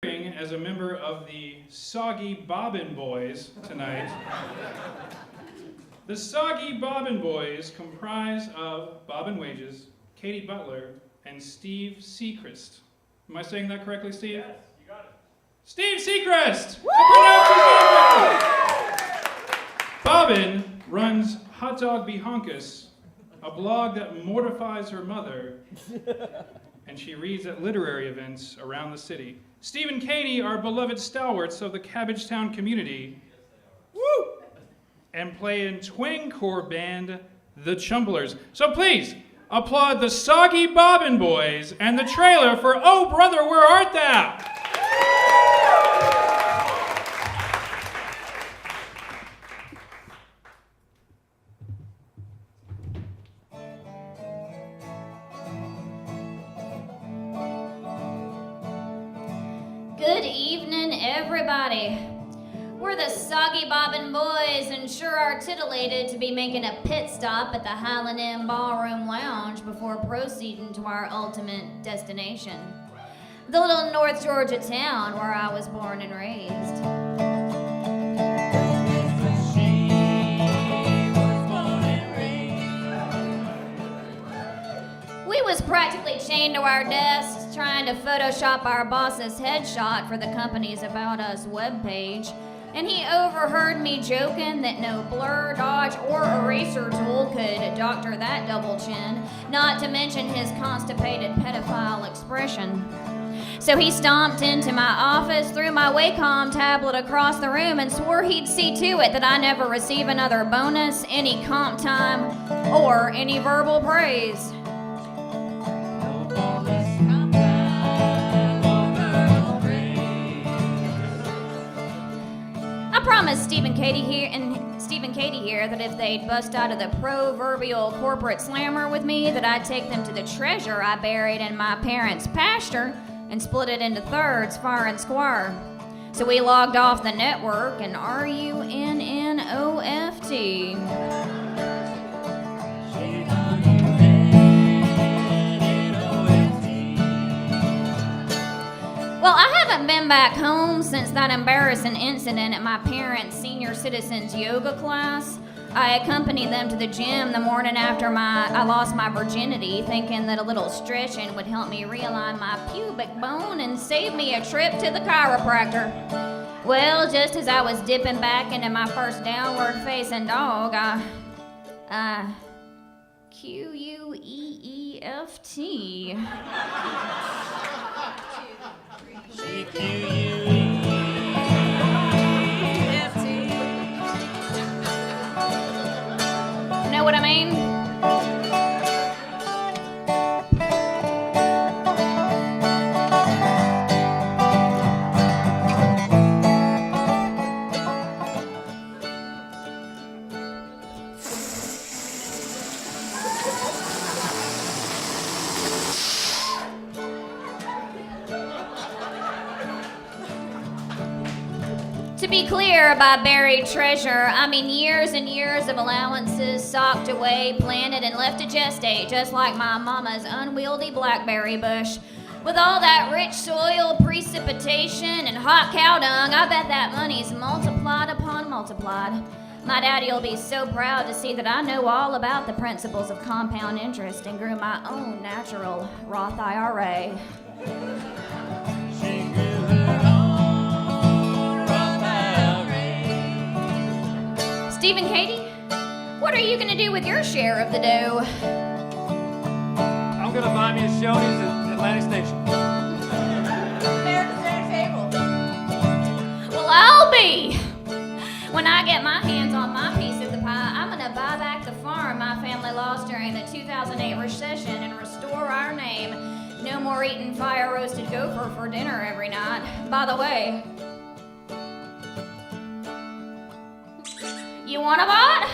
as a member of the Soggy Bobbin Boys tonight. The Soggy Bobbin Boys comprise of Bobbin Wages, Katie Butler, and Steve Seacrist. Am I saying that correctly, Steve? Yes, you got it. Steve Seacrist! I pronounced his name correctly. Bobbin runs Hot Dog Beehonkus, a blog that mortifies her mother, and she reads at literary events around the city. Steve and Katie are beloved stalwarts of the Cabbagetown community. Woo! And play in twang-core band, the Chumblers. So please, applaud the Soggy Bobbin Boys and the trailer for Oh Brother, Where Art Thou? Good evening, everybody. We're the Soggy Bobbin Boys and sure are titillated to be making a pit stop at the Highland Inn Ballroom Lounge before proceeding to our ultimate destination, the little North Georgia town where I was born and raised. We was practically chained to our desks trying to Photoshop our boss's headshot for the company's About Us webpage, and he overheard me joking that no blur, dodge, or eraser tool could doctor that double chin, not to mention his constipated pedophile expression. So he stomped into my office, threw my Wacom tablet across the room, and swore he'd see to it that I never receive another bonus, any comp time, or any verbal praise. I promised Steve and Katie here that if they'd bust out of the proverbial corporate slammer with me, that I'd take them to the treasure I buried in my parents' pasture and split it into thirds, far and square. So we logged off the network and RUNNOFT. Well, I haven't been back home since that embarrassing incident at my parents' senior citizens yoga class. I accompanied them to the gym the morning after I lost my virginity, thinking that a little stretching would help me realign my pubic bone and save me a trip to the chiropractor. Well, just as I was dipping back into my first downward-facing dog, I QUEEFT. Know what I mean? To be clear, by buried treasure, I mean years and years of allowances socked away, planted, and left to gestate, just like my mama's unwieldy blackberry bush. With all that rich soil, precipitation, and hot cow dung, I bet that money's multiplied upon multiplied. My daddy'll be so proud to see that I know all about the principles of compound interest and grew my own natural Roth IRA. Steve and Katie, what are you going to do with your share of the dough? I'm going to buy me a Shoney's at Atlantic Station. America's dinner table. Well, I'll be. When I get my hands on my piece of the pie, I'm going to buy back the farm my family lost during the 2008 recession and restore our name. No more eating fire-roasted gopher for dinner every night. By the way, you want a bite?